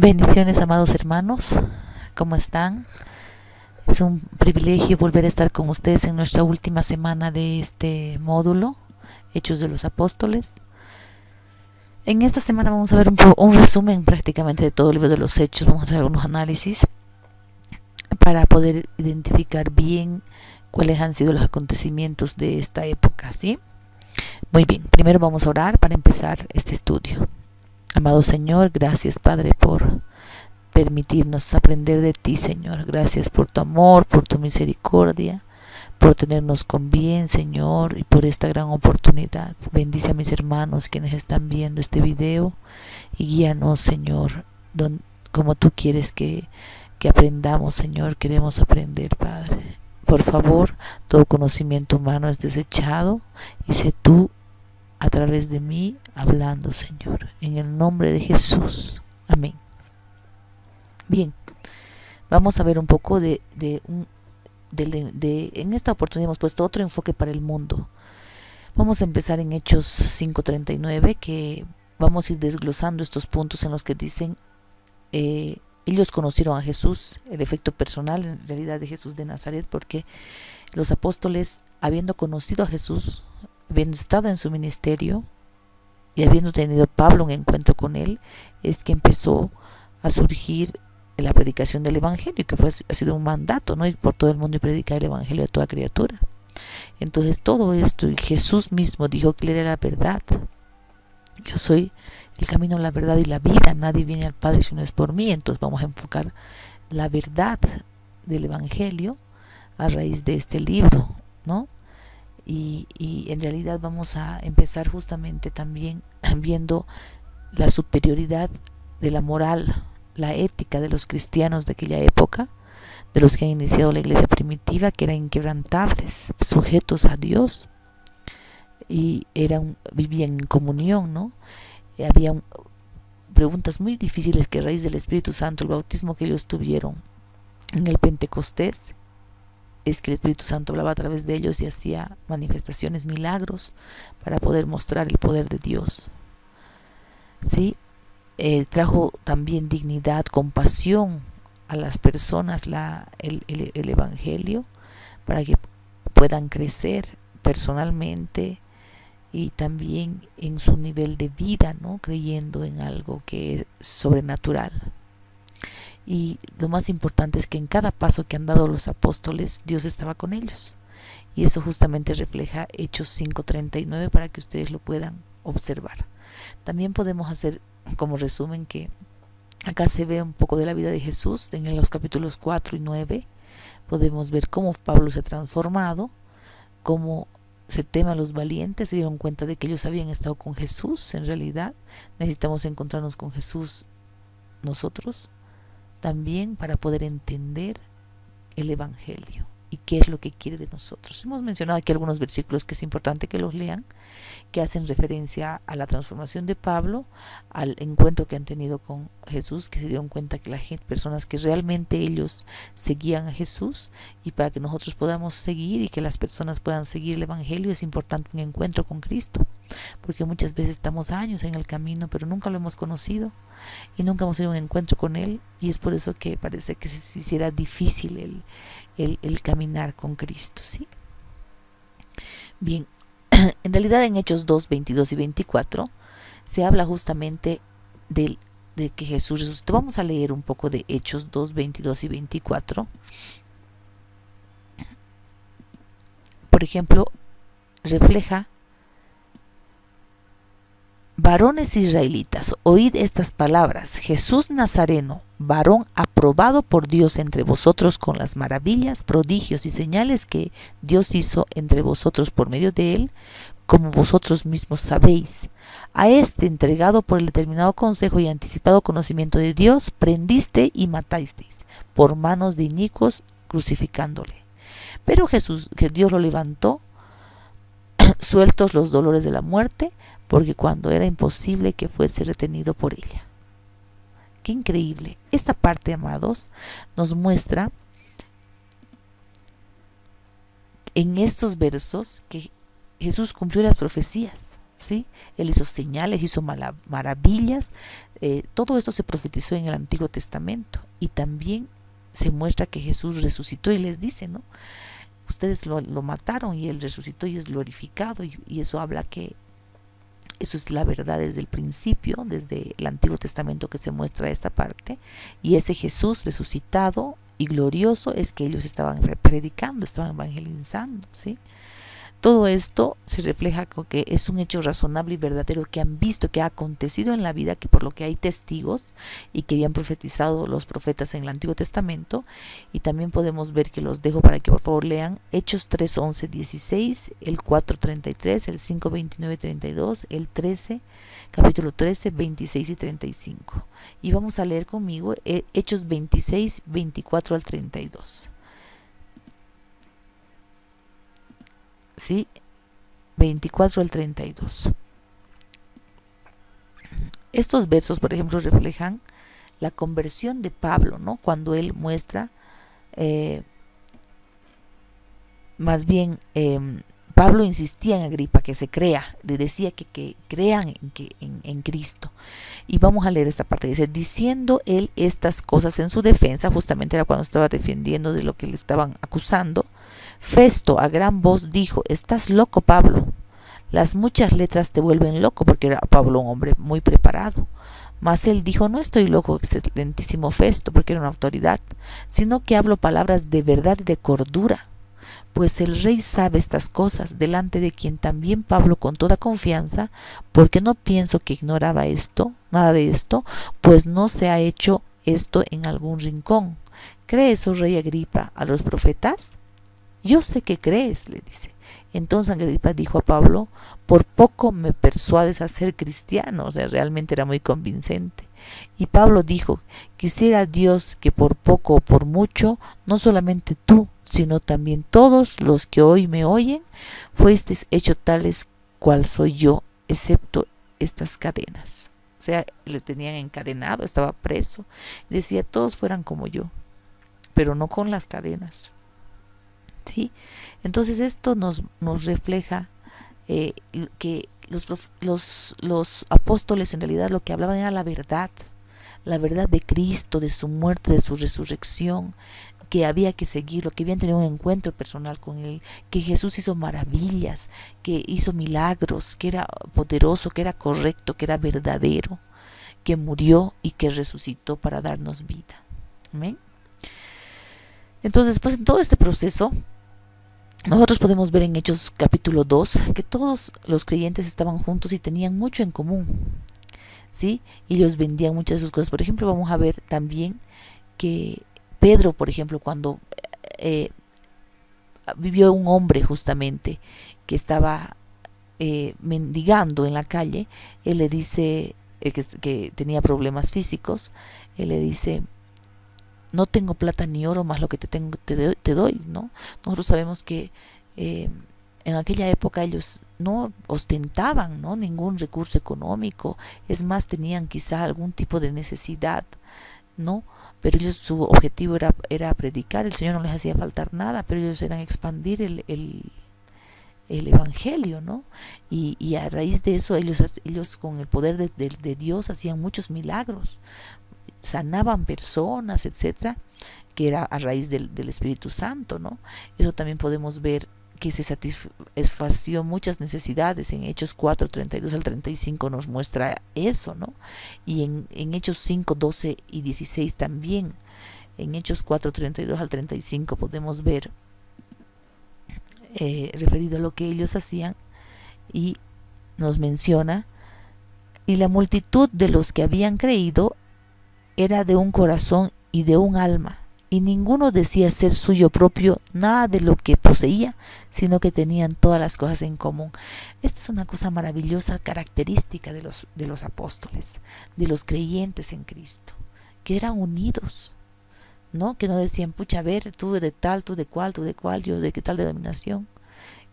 Bendiciones, amados hermanos, ¿cómo están? Es un privilegio volver a estar con ustedes en nuestra última semana de este módulo, Hechos de los Apóstoles. En esta semana vamos a ver un resumen prácticamente de todo el libro de los Hechos. Vamos a hacer algunos análisis para poder identificar bien cuáles han sido los acontecimientos de esta época, ¿sí? Muy bien, primero vamos a orar para empezar este estudio. Amado Señor, gracias Padre por permitirnos aprender de ti, Señor. Gracias por tu amor, por tu misericordia, por tenernos con bien, Señor, y por esta gran oportunidad. Bendice a mis hermanos quienes están viendo este video y guíanos, Señor, como tú quieres que aprendamos, Señor. Queremos aprender, Padre. Por favor, todo conocimiento humano es desechado y sé tú a través de mí hablando, Señor, en el nombre de Jesús. Amén. Bien, vamos a ver un poco en esta oportunidad hemos puesto otro enfoque para el mundo. Vamos a empezar en Hechos 5:39, que vamos a ir desglosando estos puntos en los que dicen ellos conocieron a Jesús, el efecto personal en realidad de Jesús de Nazaret, porque los apóstoles, habiendo conocido a Jesús, habiendo estado en su ministerio y habiendo tenido Pablo un encuentro con él, es que empezó a surgir la predicación del Evangelio, que ha sido un mandato, ¿no? Ir por todo el mundo y predicar el Evangelio a toda criatura. Entonces todo esto, y Jesús mismo dijo que él era la verdad. Yo soy el camino, la verdad y la vida. Nadie viene al Padre si no es por mí. Entonces vamos a enfocar la verdad del Evangelio a raíz de este libro, ¿no? Y en realidad vamos a empezar justamente también viendo la superioridad de la moral, la ética de los cristianos de aquella época, de los que han iniciado la iglesia primitiva, que eran inquebrantables, sujetos a Dios y vivían en comunión, ¿no? Había preguntas muy difíciles que a raíz del Espíritu Santo, el bautismo que ellos tuvieron en el Pentecostés, es que el Espíritu Santo hablaba a través de ellos y hacía manifestaciones, milagros, para poder mostrar el poder de Dios, ¿sí? Trajo también dignidad, compasión a las personas el Evangelio, para que puedan crecer personalmente y también en su nivel de vida, ¿no? Creyendo en algo que es sobrenatural. Y lo más importante es que en cada paso que han dado los apóstoles, Dios estaba con ellos. Y eso justamente refleja Hechos 5:39 para que ustedes lo puedan observar. También podemos hacer como resumen que acá se ve un poco de la vida de Jesús en los capítulos 4 y 9. Podemos ver cómo Pablo se ha transformado, cómo se teman los valientes, se dieron cuenta de que ellos habían estado con Jesús. En realidad necesitamos encontrarnos con Jesús nosotros también para poder entender el Evangelio y qué es lo que quiere de nosotros. Hemos mencionado aquí algunos versículos que es importante que los lean, que hacen referencia a la transformación de Pablo, al encuentro que han tenido con Jesús, que se dieron cuenta que personas que realmente ellos seguían a Jesús, y para que nosotros podamos seguir y que las personas puedan seguir el Evangelio es importante un encuentro con Cristo, porque muchas veces estamos años en el camino pero nunca lo hemos conocido y nunca hemos tenido un encuentro con Él, y es por eso que parece que se hiciera difícil el caminar con Cristo, ¿sí? Bien, en realidad en Hechos 2, 22 y 24 se habla justamente de que Jesús resucitó. Vamos a leer un poco de Hechos 2, 22 y 24. Por ejemplo, refleja: varones israelitas, oíd estas palabras. Jesús Nazareno, varón aprobado por Dios entre vosotros con las maravillas, prodigios y señales que Dios hizo entre vosotros por medio de él, como vosotros mismos sabéis. A este, entregado por el determinado consejo y anticipado conocimiento de Dios, prendiste y matasteis por manos de inicuos, crucificándole. Pero Jesús, que Dios lo levantó, sueltos los dolores de la muerte, porque cuando era imposible que fuese retenido por ella. Qué increíble. Esta parte, amados, nos muestra en estos versos que Jesús cumplió las profecías. ¿sí? Él hizo señales, hizo maravillas. Todo esto se profetizó en el Antiguo Testamento, y también se muestra que Jesús resucitó, y les dice, ¿no? Ustedes lo mataron y él resucitó y es glorificado, y eso habla que eso es la verdad desde el principio, desde el Antiguo Testamento que se muestra esta parte, y ese Jesús resucitado y glorioso es que ellos estaban predicando, estaban evangelizando, ¿sí? Todo esto se refleja con que es un hecho razonable y verdadero que han visto, que ha acontecido en la vida, que por lo que hay testigos y que habían profetizado los profetas en el Antiguo Testamento. Y también podemos ver, que los dejo para que por favor lean Hechos 3, 11, 16, el 4, 33, el 5, 29, 32, el 13, capítulo 13, 26 y 35. Y vamos a leer conmigo Hechos 26, 24 al 32. ¿Sí? 24 al 32. Estos versos, por ejemplo, reflejan la conversión de Pablo, ¿no? Cuando él muestra, más bien, Pablo insistía en Agripa que se crea, le decía que crean en Cristo. Y vamos a leer esta parte, dice: diciendo él estas cosas en su defensa, justamente era cuando estaba defendiendo de lo que le estaban acusando, Festo a gran voz dijo: estás loco, Pablo, las muchas letras te vuelven loco, porque era Pablo un hombre muy preparado. Mas él dijo: no estoy loco, excelentísimo Festo, porque era una autoridad, sino que hablo palabras de verdad y de cordura, pues el rey sabe estas cosas, delante de quien también Pablo con toda confianza, porque no pienso que ignoraba esto, nada de esto, pues no se ha hecho esto en algún rincón. ¿Crees, oh rey Agripa, a los profetas? Yo sé que crees, le dice. Entonces Agripa dijo a Pablo: por poco me persuades a ser cristiano. O sea, realmente era muy convincente. Y Pablo dijo: quisiera Dios que por poco o por mucho, no solamente tú, sino también todos los que hoy me oyen, fuesteis hecho tales cual soy yo, excepto estas cadenas. O sea, le tenían encadenado, estaba preso. Decía: todos fueran como yo, pero no con las cadenas. ¿Sí? Entonces esto nos refleja que los apóstoles en realidad lo que hablaban era la verdad de Cristo, de su muerte, de su resurrección, que había que seguirlo, que habían tenido un encuentro personal con él, que Jesús hizo maravillas, que hizo milagros, que era poderoso, que era correcto, que era verdadero, que murió y que resucitó para darnos vida. ¿Amén? Entonces, pues en todo este proceso, nosotros podemos ver en Hechos capítulo 2 que todos los creyentes estaban juntos y tenían mucho en común, ¿sí? Y ellos vendían muchas de sus cosas. Por ejemplo, vamos a ver también que Pedro, por ejemplo, cuando vivió un hombre justamente que estaba mendigando en la calle, él le dice que tenía problemas físicos, él le dice: no tengo plata ni oro, más lo que te doy, ¿no? Nosotros sabemos que en aquella época ellos no ostentaban, ¿no?, ningún recurso económico. Es más, tenían quizá algún tipo de necesidad, ¿no? Pero ellos, su objetivo era predicar. El Señor no les hacía faltar nada, pero ellos eran expandir el evangelio, ¿no? Y a raíz de eso ellos con el poder de Dios hacían muchos milagros, sanaban personas, etcétera, que era a raíz del Espíritu Santo, ¿no? Eso también podemos ver que se satisfació muchas necesidades. En Hechos 4, 32 al 35 nos muestra eso, ¿no? Y en Hechos 5, 12 y 16 también. En Hechos 4, 32 al 35 podemos ver referido a lo que ellos hacían, y nos menciona: y la multitud de los que habían creído era de un corazón y de un alma, y ninguno decía ser suyo propio nada de lo que poseía, sino que tenían todas las cosas en común. Esta es una cosa maravillosa, característica de los apóstoles, de los creyentes en Cristo, que eran unidos, ¿no? Que no decían: pucha, a ver, tú de tal, tú de cual, yo de qué tal denominación.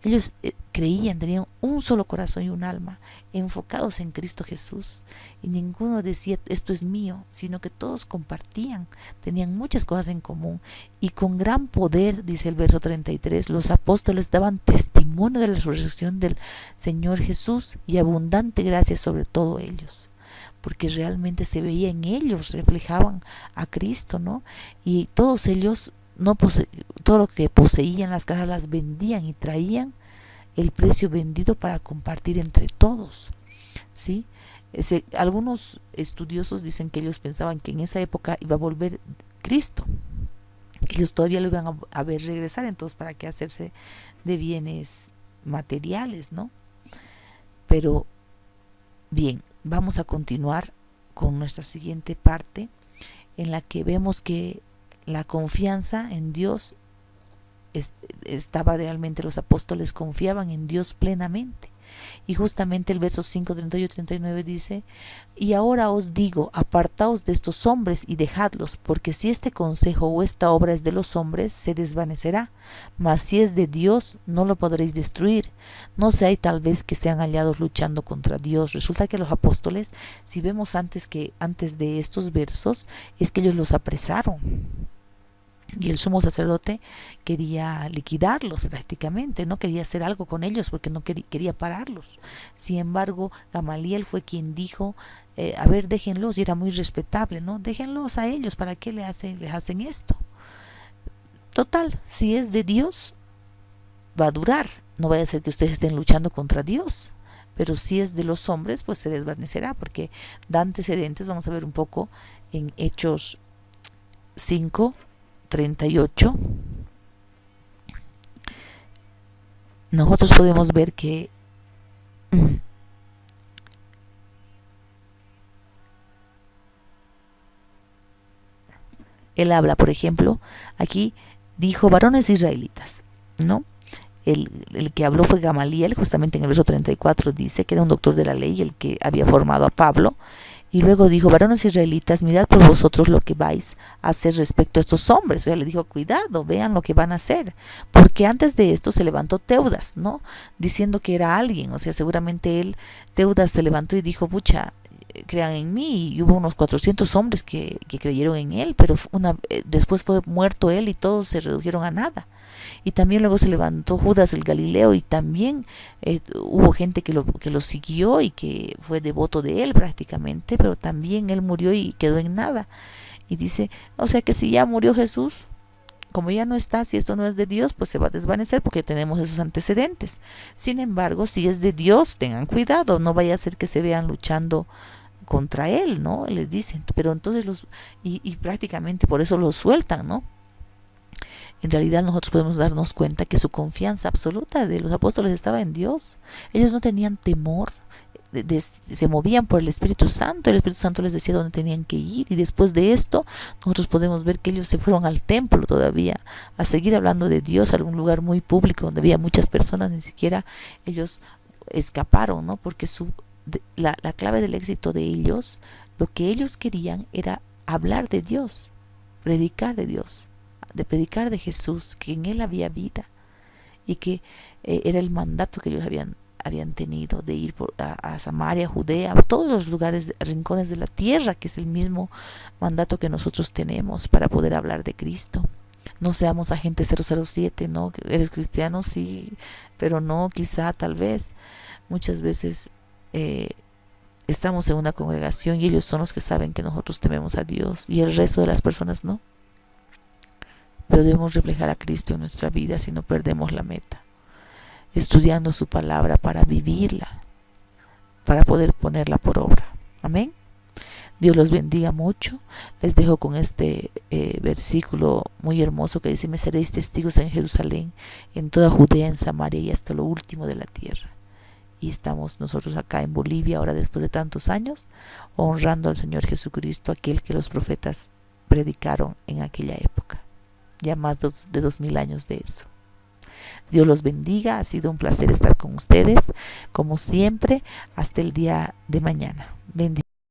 Ellos creían, tenían un solo corazón y un alma, enfocados en Cristo Jesús. Y ninguno decía, esto es mío, sino que todos compartían, tenían muchas cosas en común. Y con gran poder, dice el verso 33, los apóstoles daban testimonio de la resurrección del Señor Jesús y abundante gracia sobre todo ellos. Porque realmente se veía en ellos, reflejaban a Cristo, ¿no? Y todos ellos, todo lo que poseían, las casas las vendían y traían el precio vendido para compartir entre todos, ¿sí? Algunos estudiosos dicen que ellos pensaban que en esa época iba a volver Cristo, que ellos todavía lo iban a ver regresar, entonces para qué hacerse de bienes materiales, ¿no? Pero bien, vamos a continuar con nuestra siguiente parte, en la que vemos que la confianza en Dios estaba realmente, los apóstoles confiaban en Dios plenamente. Y justamente el verso 5, 38 y 39 dice: y ahora os digo, apartaos de estos hombres y dejadlos, porque si este consejo o esta obra es de los hombres, se desvanecerá, mas si es de Dios, no lo podréis destruir. No seáis tal vez que sean hallados luchando contra Dios. Resulta que los apóstoles, si vemos antes de estos versos, es que ellos los apresaron. Y el sumo sacerdote quería liquidarlos prácticamente, no quería hacer algo con ellos porque no quería pararlos. Sin embargo, Gamaliel fue quien dijo, a ver, déjenlos, y era muy respetable, ¿no? Déjenlos a ellos, ¿para qué les hacen esto? Total, si es de Dios, va a durar, no vaya a ser que ustedes estén luchando contra Dios. Pero si es de los hombres, pues se desvanecerá, porque da antecedentes, vamos a ver un poco en Hechos 5, 38, nosotros podemos ver que él habla, por ejemplo, aquí dijo varones israelitas, ¿no? El que habló fue Gamaliel, justamente en el verso 34 dice que era un doctor de la ley, el que había formado a Pablo. Y luego dijo, varones israelitas, mirad por vosotros lo que vais a hacer respecto a estos hombres. O sea, le dijo, cuidado, vean lo que van a hacer. Porque antes de esto se levantó Teudas, ¿no? Diciendo que era alguien. O sea, seguramente Teudas se levantó y dijo, pucha, crean en mí. Y hubo unos 400 hombres que creyeron en él, pero después fue muerto él y todos se redujeron a nada. Y también luego se levantó Judas el Galileo y también hubo gente que lo siguió y que fue devoto de él prácticamente, pero también él murió y quedó en nada. Y dice, o sea que si ya murió Jesús, como ya no está, si esto no es de Dios, pues se va a desvanecer porque tenemos esos antecedentes. Sin embargo, si es de Dios, tengan cuidado, no vaya a ser que se vean luchando contra él, ¿no? Les dicen, pero entonces y prácticamente por eso los sueltan, ¿no? En realidad nosotros podemos darnos cuenta que su confianza absoluta de los apóstoles estaba en Dios. Ellos no tenían temor, se movían por el Espíritu Santo. El Espíritu Santo les decía dónde tenían que ir. Y después de esto nosotros podemos ver que ellos se fueron al templo todavía a seguir hablando de Dios, a algún lugar muy público donde había muchas personas. Ni siquiera ellos escaparon, ¿no? Porque la clave del éxito de ellos, lo que ellos querían era hablar de Dios, predicar de Dios, de predicar de Jesús, que en él había vida y que era el mandato que ellos habían tenido de ir a Samaria, Judea, a todos los lugares, rincones de la tierra, que es el mismo mandato que nosotros tenemos para poder hablar de Cristo. No seamos agente 007, ¿no? ¿Eres cristiano? Sí, pero no, quizá, tal vez. Muchas veces estamos en una congregación y ellos son los que saben que nosotros tememos a Dios y el resto de las personas no. Pero debemos reflejar a Cristo en nuestra vida si no perdemos la meta, estudiando su palabra para vivirla, para poder ponerla por obra. Amén. Dios los bendiga mucho. Les dejo con este versículo muy hermoso que dice: me seréis testigos en Jerusalén, en toda Judea, en Samaria y hasta lo último de la tierra. Y estamos nosotros acá en Bolivia, ahora después de tantos años, honrando al Señor Jesucristo, aquel que los profetas predicaron en aquella época. Ya más de 2000 años de eso. Dios los bendiga. Ha sido un placer estar con ustedes, como siempre, hasta el día de mañana. Bendiciones.